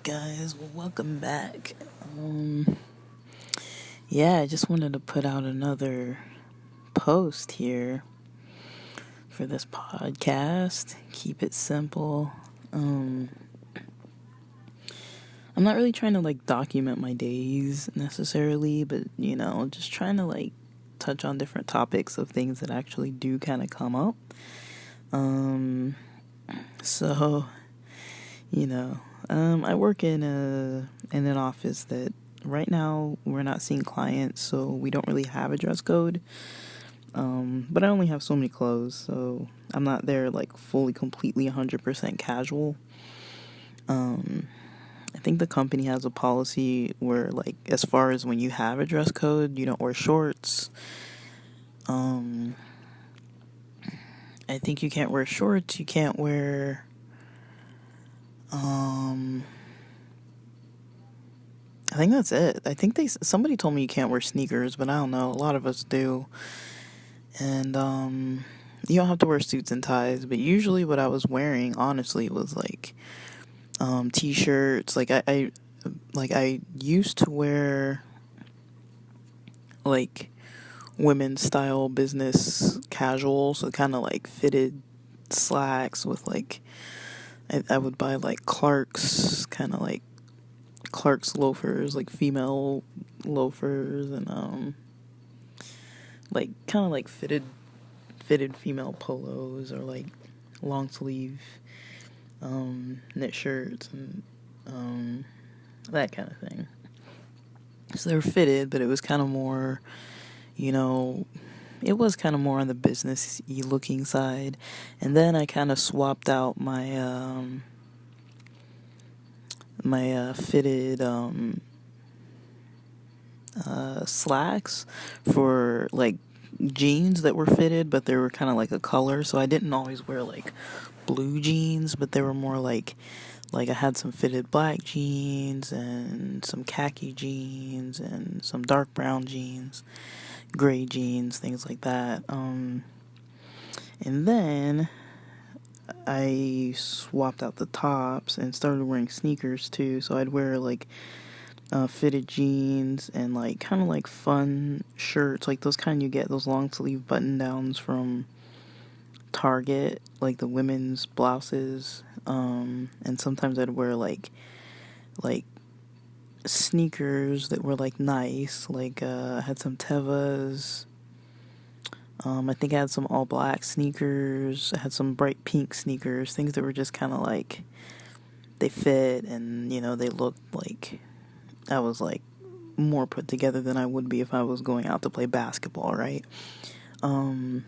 guys, well, welcome back. I just wanted to put out another post here for this podcast. Keep it simple. I'm not really trying to document my days necessarily, but just trying to touch on different topics of things that actually do kind of come up. So I work in an office that right now we're not seeing clients, so we don't really have a dress code. But I only have so many clothes, so I'm not there fully, completely 100% casual. I think the company has a policy where as far as when you have a dress code, you don't wear shorts. I think you can't wear shorts, you can't wear I think that's it. I think somebody told me you can't wear sneakers, but I don't know. A lot of us do. And you don't have to wear suits and ties, but usually what I was wearing, honestly, was t-shirts. I used to wear women's style business casual, so kind of fitted slacks with I would buy Clark's, kind of Clark's loafers, female loafers, and kind of fitted female polos, or long sleeve knit shirts, and that kind of thing. So they were fitted, but it was kind of more, it was kind of more on the business-y looking side. And then I kind of swapped out my fitted slacks for jeans that were fitted, but they were kind of a color. So I didn't always wear blue jeans, but they were more I had some fitted black jeans and some khaki jeans and some dark brown jeans, gray jeans, things like that. And then I swapped out the tops and started wearing sneakers too. So I'd wear fitted jeans and kind of fun shirts, those kind you get, those long sleeve button downs from Target, the women's blouses. And sometimes I'd wear sneakers that were nice, I had some Tevas. I think I had some all black sneakers. I had some bright pink sneakers, things that were just kind of they fit, and they looked I was more put together than I would be if I was going out to play basketball, right? And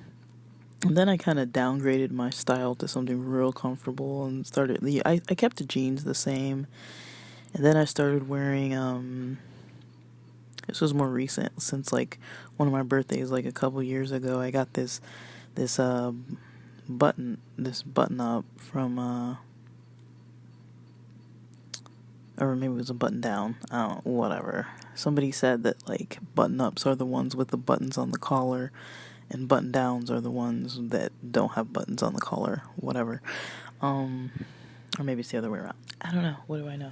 then I kind of downgraded my style to something real comfortable and started. I kept the jeans the same, and then I started wearing. This was more recent, since one of my birthdays a couple years ago. I got this button up from or maybe it was a button down. I don't know, whatever. Somebody said that button ups are the ones with the buttons on the collar, and button downs are the ones that don't have buttons on the collar. Whatever. Or maybe it's the other way around. I don't know. What do I know?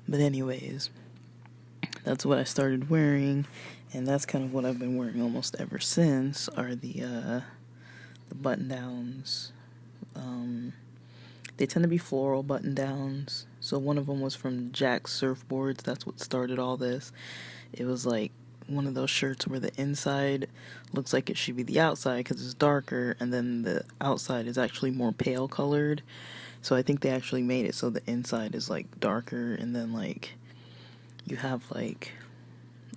But anyways, that's what I started wearing, and that's kind of what I've been wearing almost ever since, are the button downs. They tend to be floral button downs. So one of them was from Jack's Surfboards. That's what started all this. It was one of those shirts where the inside looks like it should be the outside because it's darker, and then the outside is actually more pale colored. So I think they actually made it so the inside is darker, and then you have it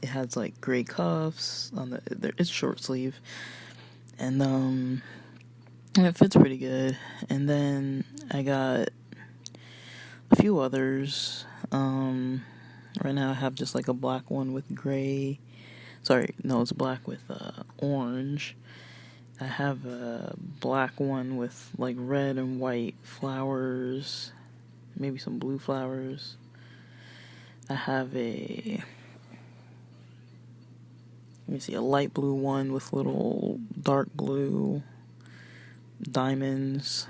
has gray cuffs on it's short sleeve, and it fits pretty good. And then I got a few others. Right now I have just a black one with gray. Sorry, no, it's black with orange. I have a black one with red and white flowers, maybe some blue flowers. I have a light blue one with little dark blue diamonds.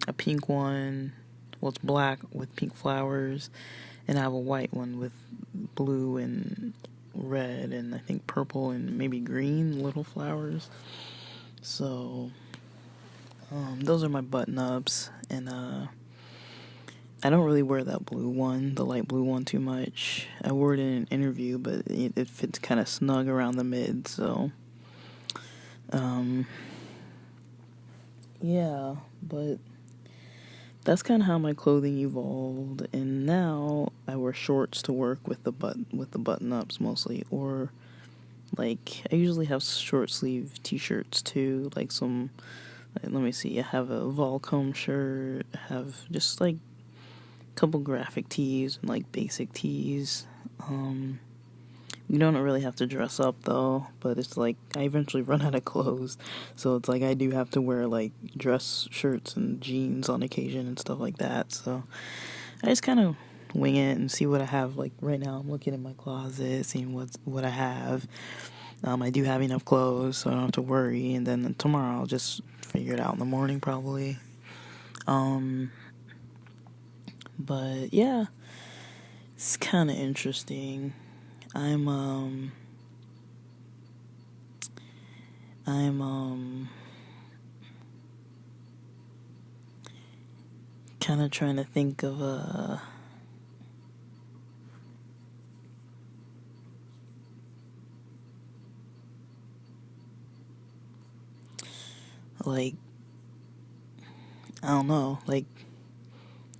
A pink one Well, it's black with pink flowers, and I have a white one with blue and red and I think purple and maybe green little flowers. So those are my button ups, and I don't really wear that blue one, the light blue one, too much. I wore it in an interview, but it fits kind of snug around the mid, so yeah, but that's kind of how my clothing evolved, and now I wear shorts to work with the button ups mostly, or like I usually have short sleeve t-shirts too, like some. Let me see. I have a Volcom shirt. I have just like a couple graphic tees and like basic tees. You don't really have to dress up though, but it's like I eventually run out of clothes, so it's like I do have to wear like dress shirts and jeans on occasion and stuff like that. So I just kind of wing it and see what I have. Like right now, I'm looking in my closet, seeing what I have. I do have enough clothes, so I don't have to worry. And then tomorrow, I'll just figure it out in the morning, probably. But yeah, it's kind of interesting. I'm kind of trying to think of like, I don't know, like,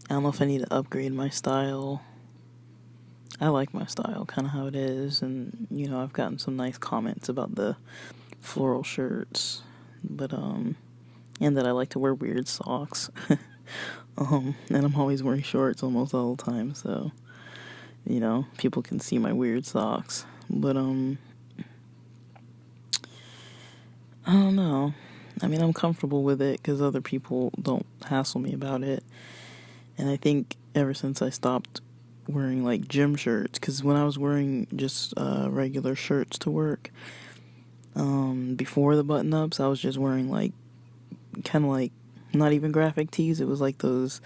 I don't know if I need to upgrade my style. I like my style, kind of how it is, and, I've gotten some nice comments about the floral shirts, but, and that I like to wear weird socks, and I'm always wearing shorts almost all the time, so, people can see my weird socks, but, I don't know. I mean, I'm comfortable with it because other people don't hassle me about it. And I think ever since I stopped wearing like gym shirts, because when I was wearing just regular shirts to work, before the button ups, I was just wearing like kind of like not even graphic tees. It was like those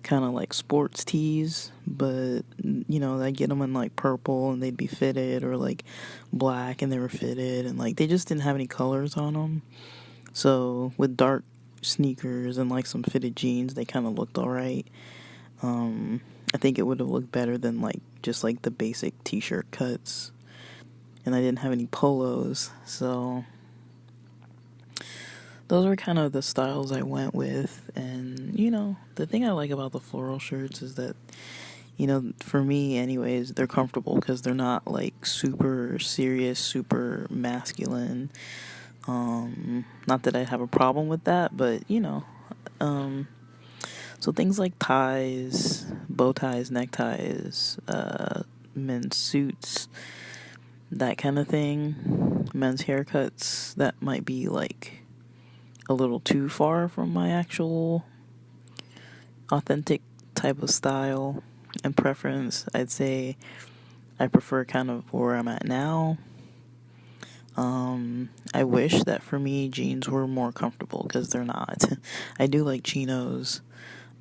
kind of like sports tees, but I get them in like purple and they'd be fitted, or like black and they were fitted, and like they just didn't have any colors on them. So with dark sneakers and like some fitted jeans, they kind of looked alright. I think it would have looked better than like just like the basic t-shirt cuts. And I didn't have any polos, so those were kind of the styles I went with. And the thing I like about the floral shirts is that for me anyways, they're comfortable because they're not like super serious, super masculine. Not that I have a problem with that, but so things like ties, bow ties, neckties, men's suits, that kind of thing, men's haircuts, that might be like a little too far from my actual authentic type of style and preference. I'd say I prefer kind of where I'm at now. I wish that for me jeans were more comfortable because they're not. I do like chinos,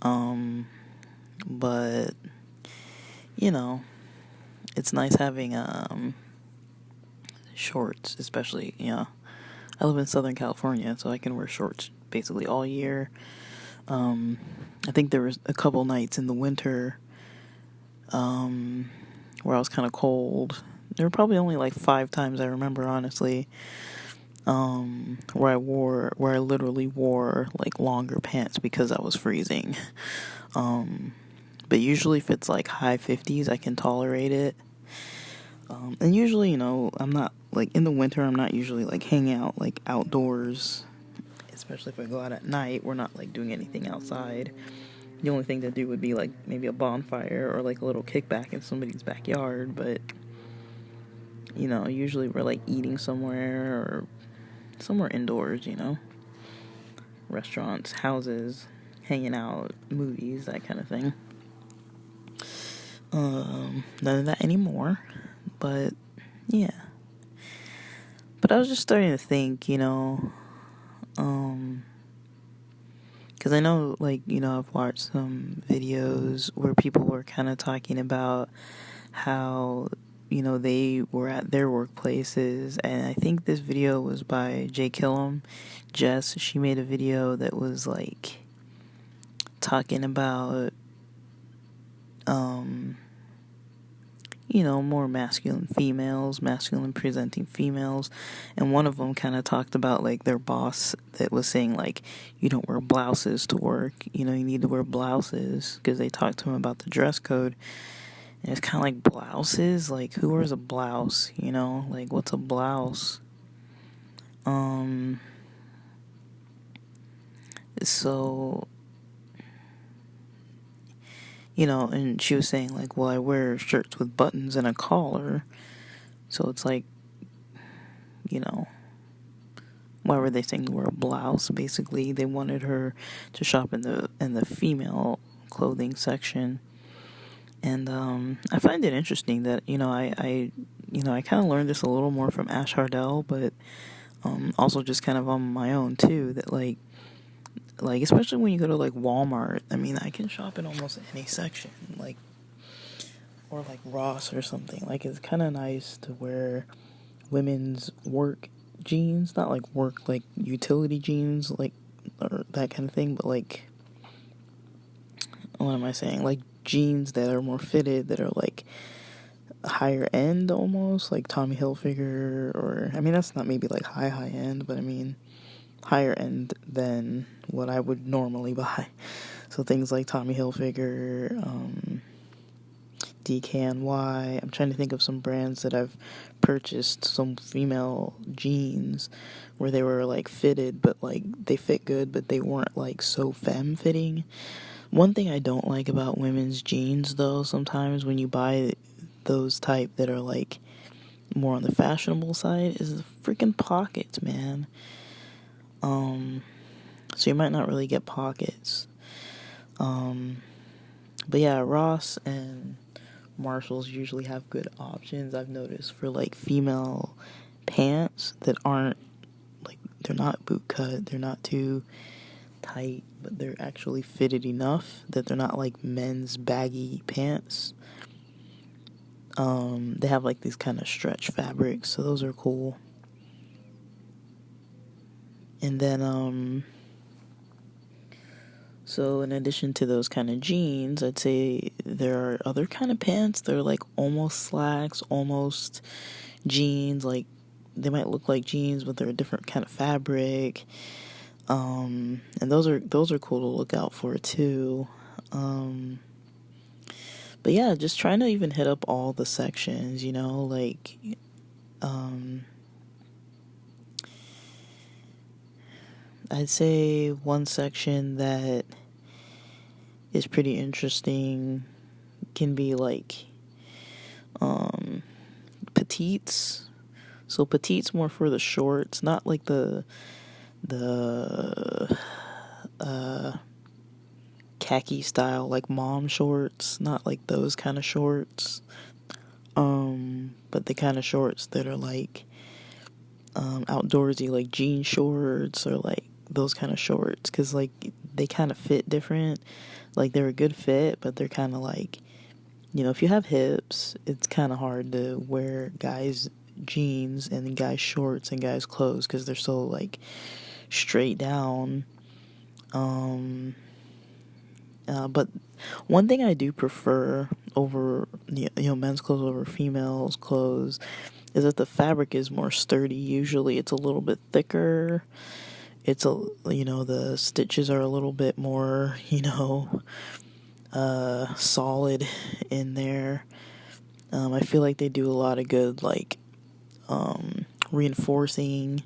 but it's nice having shorts, especially I live in Southern California, so I can wear shorts basically all year. I think there was a couple nights in the winter where I was kind of cold. There were probably only like 5 times I remember, honestly, where I literally wore like longer pants because I was freezing. But usually if it's like high 50s, I can tolerate it. And usually, I'm not like in the winter, I'm not usually like hanging out like outdoors, especially if I go out at night. We're not like doing anything outside. The only thing to do would be like maybe a bonfire or like a little kickback in somebody's backyard, but usually we're like eating somewhere or somewhere indoors, restaurants, houses, hanging out, movies, that kind of thing. None of that anymore, but yeah. But I was just starting to think, Because I know, like, I've watched some videos where people were kind of talking about how, they were at their workplaces, and I think this video was by Jay Killam. Jess, she made a video that was, like, talking about, more masculine presenting females. And one of them kind of talked about, like, their boss that was saying, like, you don't wear blouses to work. You need to wear blouses, because they talked to him about the dress code. And it's kind of like, blouses? Like, who wears a blouse? Like, what's a blouse? So, and she was saying, like, well, I wear shirts with buttons and a collar. So it's like, why were they saying to wear a blouse? Basically, they wanted her to shop in the female clothing section. And I find it interesting that, I kind of learned this a little more from Ash Hardell, but also just kind of on my own too, that like especially when you go to like Walmart, I mean, I can shop in almost any section, like, or like Ross or something. Like, it's kind of nice to wear women's work jeans, not like work, like utility jeans, like, or that kind of thing, but like, what am I saying? Like jeans that are more fitted, that are like higher end almost, like Tommy Hilfiger, or, I mean, that's not maybe like high end, but I mean, higher end than what I would normally buy. So things like Tommy Hilfiger, DKNY. I'm trying to think of some brands that I've purchased, some female jeans where they were like fitted, but like they fit good, but they weren't like so femme fitting. One thing I don't like about women's jeans, though, sometimes when you buy those type that are like more on the fashionable side, is the freaking pockets, man. So you might not really get pockets. But yeah, Ross and Marshalls usually have good options, I've noticed, for like female pants that aren't like, they're not boot cut, they're not too tight, but they're actually fitted enough that they're not like men's baggy pants. They have like these kind of stretch fabrics, so those are cool. And then so in addition to those kind of jeans, I'd say there are other kind of pants that are like almost slacks, almost jeans. Like, they might look like jeans, but they're a different kind of fabric. And those are cool to look out for too. But yeah, just trying to even hit up all the sections, like, I'd say one section that is pretty interesting can be like, petites. So petites more for the shorts, not like the khaki style, like mom shorts, not like those kind of shorts, but the kind of shorts that are like outdoorsy, like jean shorts, or like those kind of shorts, because like they kind of fit different. Like, they're a good fit, but they're kind of like, if you have hips, it's kind of hard to wear guys jeans and guys shorts and guys clothes, because they're so like straight down. But one thing I do prefer over, men's clothes over females' clothes is that the fabric is more sturdy. Usually it's a little bit thicker. It's the stitches are a little bit more, solid in there. I feel like they do a lot of good, like, reinforcing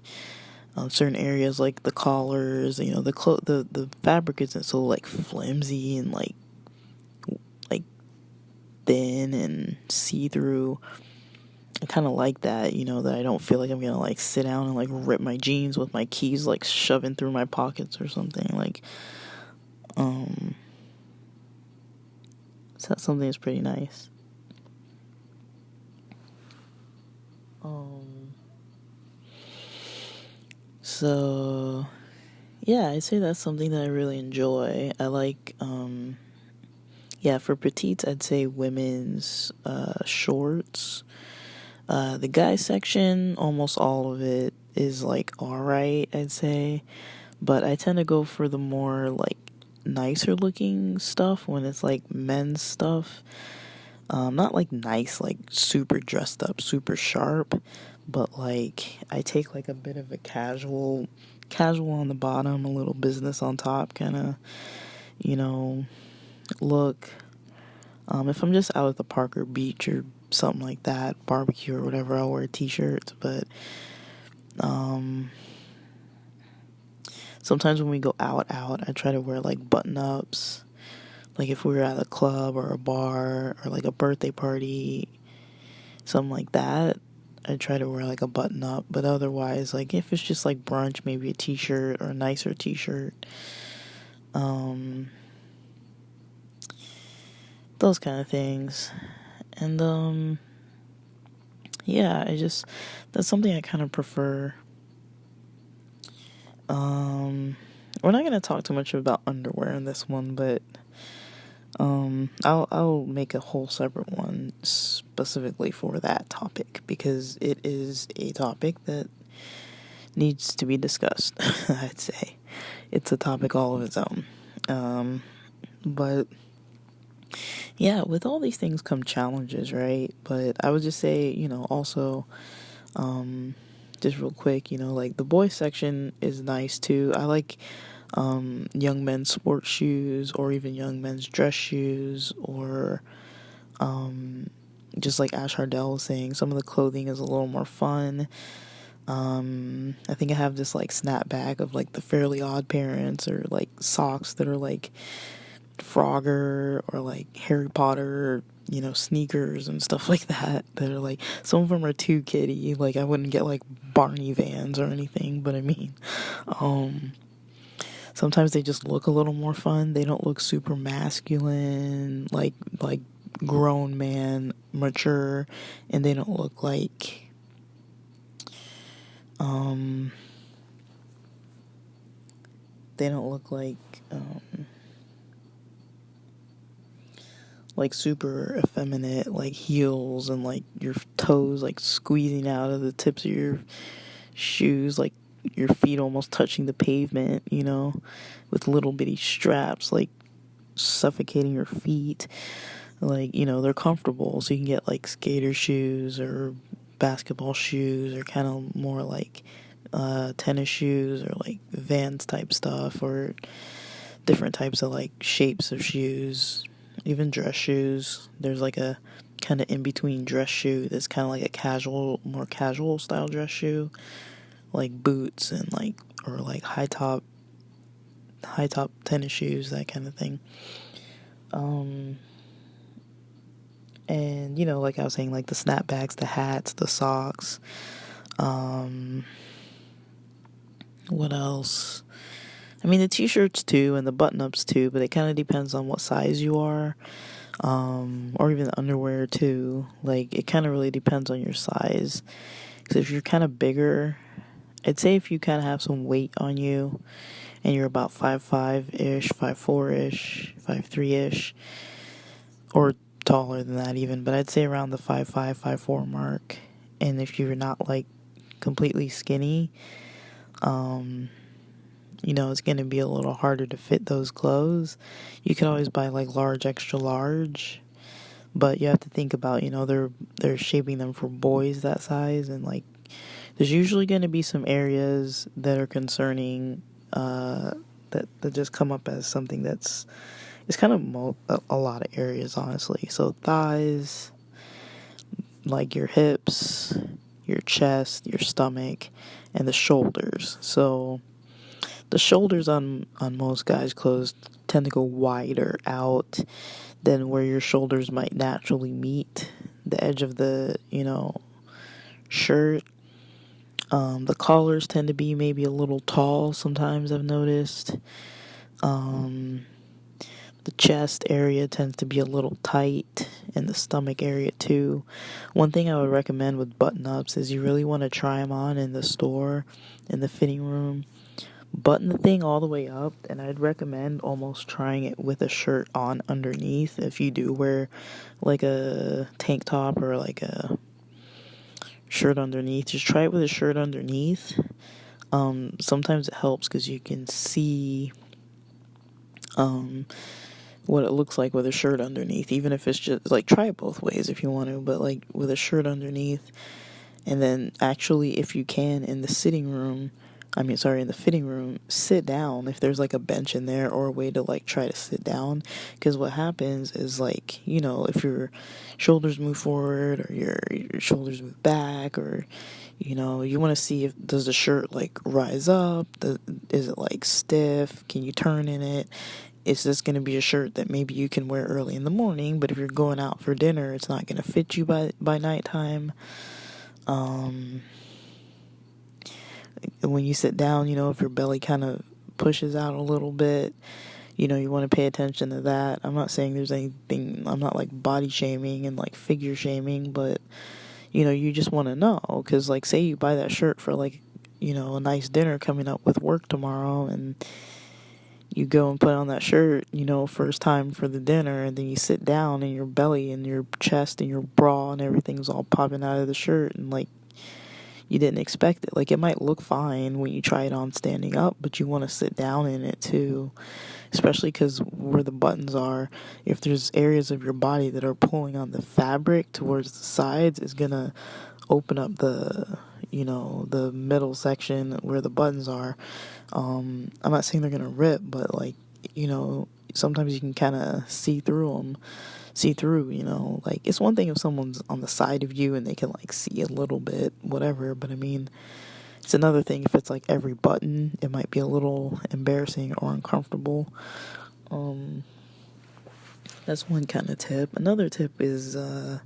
certain areas, like the collars. The fabric isn't so like flimsy and like thin and see-through. I kind of like that, that I don't feel like I'm gonna like sit down and like rip my jeans with my keys like shoving through my pockets or something. Like, so that's something that's pretty nice. So Yeah, I'd say that's something that I really enjoy. I like, yeah, for petites, I'd say women's shorts. The guy section, almost all of it is like alright, I'd say. But I tend to go for the more like nicer looking stuff when it's like men's stuff. Not like nice, like super dressed up, super sharp, but like I take like a bit of a casual on the bottom, a little business on top kind of, you know, look. If I'm just out at the park or beach or something like that, barbecue or whatever, I'll wear t-shirts. But um, sometimes when we go out, I try to wear like button-ups. Like if we were at a club or a bar or like a birthday party, something like that, I try to wear like a button-up. But otherwise, like if it's just like brunch, maybe a t-shirt or a nicer t-shirt. Those kind of things. And yeah, that's something I kind of prefer. We're not gonna talk too much about underwear in this one, but I'll make a whole separate one specifically for that topic because it is a topic that needs to be discussed. I'd say it's a topic all of its own. But yeah, with all these things come challenges, right? But I would just say, also, just real quick, like the boys section is nice too. I like young men's sports shoes or even young men's dress shoes or just like Ash Hardell was saying, some of the clothing is a little more fun. I think I have this like snapback of like the Fairly Odd Parents or like socks that are like Frogger or like Harry Potter, sneakers and stuff like that are like, some of them are too kiddie. Like I wouldn't get like Barney Vans or anything, but I mean, sometimes they just look a little more fun. They don't look super masculine, like grown man, mature, and they don't look like they don't look like super effeminate, like heels and like your toes like squeezing out of the tips of your shoes, like your feet almost touching the pavement, with little bitty straps like suffocating your feet. Like, they're comfortable, so you can get like skater shoes or basketball shoes or kind of more like tennis shoes or like Vans type stuff or different types of like shapes of shoes, even dress shoes. There's like a kind of in between dress shoe that's kind of like a more casual style dress shoe, like boots and like, or like high top tennis shoes, that kind of thing. And like I was saying, like the snapbacks, the hats, the socks. What else? I mean, the t-shirts too, and the button-ups too, but it kind of depends on what size you are, or even the underwear too. Like, it kind of really depends on your size. Because if you're kind of bigger, I'd say if you kind of have some weight on you, and you're about 5'5"-ish, 5'4"-ish, 5'3"-ish, or taller than that even, but I'd say around the 5'5", 5'4" mark. And if you're not like completely skinny, it's going to be a little harder to fit those clothes. You can always buy like large, extra large, but you have to think about, they're shaping them for boys that size, and like there's usually going to be some areas that are concerning, that just come up as something that's, it's kind of a lot of areas, honestly. So thighs, like your hips, your chest, your stomach, and the shoulders. So the shoulders on most guys' clothes tend to go wider out than where your shoulders might naturally meet the edge of the, shirt. The collars tend to be maybe a little tall sometimes, I've noticed. The chest area tends to be a little tight, and the stomach area too. One thing I would recommend with button-ups is you really want to try them on in the store, in the fitting room, button the thing all the way up, and I'd recommend almost trying it with a shirt on underneath if you do wear like a tank top or like a shirt underneath. Just try it with a shirt underneath. Sometimes it helps because you can see what it looks like with a shirt underneath, even if it's just like, try it both ways if you want to, but like with a shirt underneath. And then actually, if you can, in the fitting room, sit down if there's like a bench in there or a way to like try to sit down. Because what happens is, like, if your shoulders move forward or your shoulders move back, or you want to see, if does the shirt like rise up, is it like stiff, can you turn in it? Is this going to be a shirt that maybe you can wear early in the morning, but if you're going out for dinner, it's not going to fit you by nighttime? When you sit down, if your belly kind of pushes out a little bit, you want to pay attention to that. I'm not saying there's anything, I'm not like body shaming and like figure shaming, but you just want to know, because like, say you buy that shirt for like, a nice dinner coming up with work tomorrow, and you go and put on that shirt, first time for the dinner, and then you sit down and your belly and your chest and your bra and everything's all popping out of the shirt, and like, you didn't expect it. Like, it might look fine when you try it on standing up, but you want to sit down in it too, especially because where the buttons are, if there's areas of your body that are pulling on the fabric towards the sides, is gonna open up the middle section where the buttons are. I'm not saying they're gonna rip, but like, sometimes you can kind of see through, like, it's one thing if someone's on the side of you and they can like see a little bit, whatever, but I mean, it's another thing if it's like every button. It might be a little embarrassing or uncomfortable. That's one kind of tip. Another tip is, you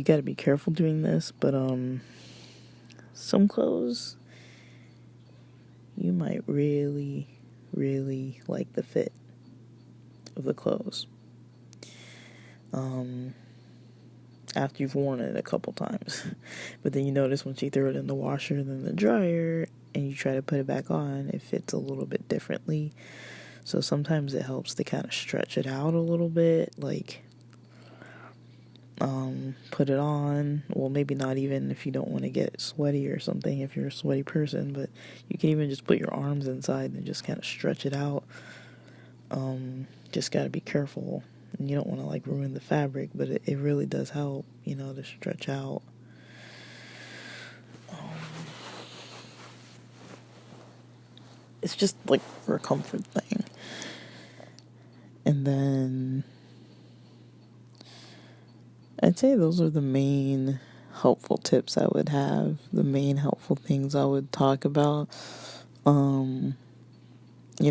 gotta be careful doing this, but some clothes, you might really, really like the fit of the clothes after you've worn it a couple times. But then you notice once you throw it in the washer, then the dryer, and you try to put it back on, it fits a little bit differently. So sometimes it helps to kind of stretch it out a little bit, like, put it on. Well, maybe not even if you don't want to get sweaty or something, if you're a sweaty person, but you can even just put your arms inside and just kind of stretch it out. Just gotta be careful. And you don't want to like ruin the fabric, but it really does help, to stretch out. It's just like for a comfort thing. And then I'd say those are the main helpful tips I would have, the main helpful things I would talk about.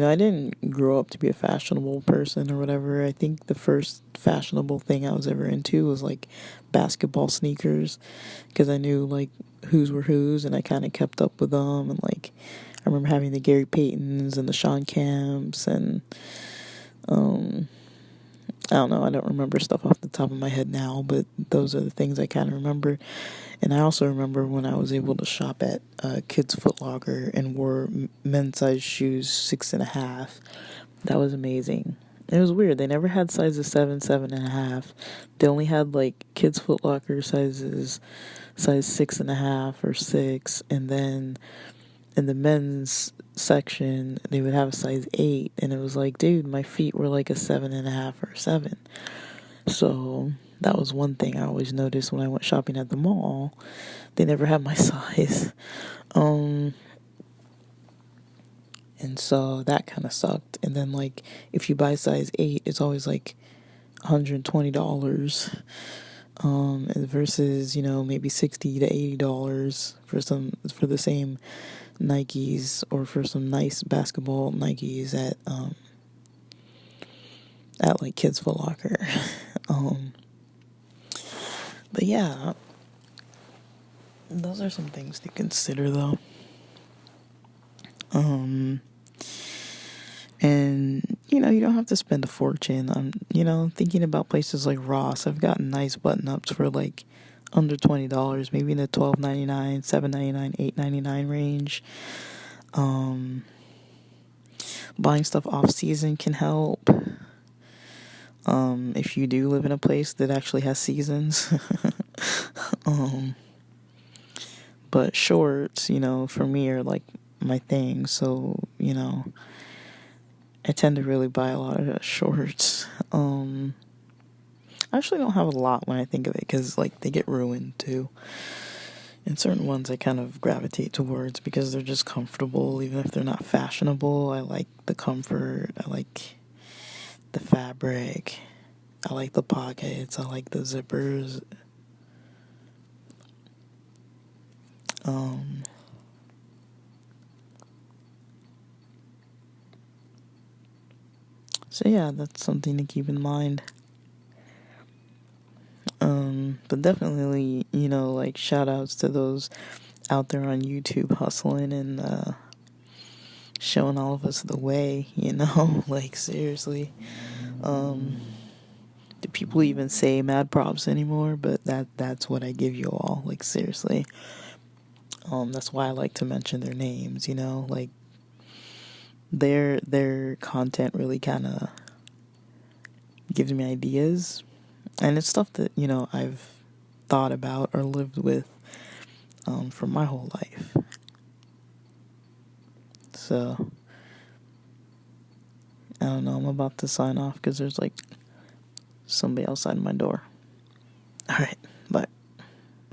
I didn't grow up to be a fashionable person or whatever. I think the first fashionable thing I was ever into was like basketball sneakers, because I knew like whose were whose, and I kind of kept up with them. And like, I remember having the Gary Paytons and the Sean Camps, and I don't know, I don't remember stuff off the top of my head now, but those are the things I kind of remember. And I also remember when I was able to shop at Kids Foot Locker and wore men's size shoes 6.5. That was amazing. It was weird. They never had sizes 7, 7.5. They only had like Kids Foot Locker sizes, size 6.5 or 6, and then in the men's section they would have a size 8, and it was like, dude, my feet were like a 7.5 or 7. So that was one thing I always noticed when I went shopping at the mall. They never had my size. And so that kind of sucked. And then like, if you buy size 8, it's always like $120 versus maybe $60 to $80 for the same Nikes, or for some nice basketball Nikes at like Kids Foot Locker. But yeah, those are some things to consider though. And you don't have to spend a fortune. I'm thinking about places like Ross. I've gotten nice button ups for like under $20, maybe in the $12.99, $7.99, $8.99 range. Buying stuff off season can help. If you do live in a place that actually has seasons. But shorts, for me are like my thing. So, I tend to really buy a lot of shorts. I actually don't have a lot when I think of it because, like, they get ruined too. And certain ones I kind of gravitate towards because they're just comfortable, even if they're not fashionable. I like the comfort. I like the fabric. I like the pockets. I like the zippers. So yeah, that's something to keep in mind. But definitely, like shout outs to those out there on YouTube hustling and showing all of us the way, like seriously. Do people even say mad props anymore? But that's what I give you all, like seriously. That's why I like to mention their names, like their content really kind of gives me ideas, and it's stuff that I've thought about or lived with for my whole life. So I don't know, I'm about to sign off because there's like somebody outside my door. Alright.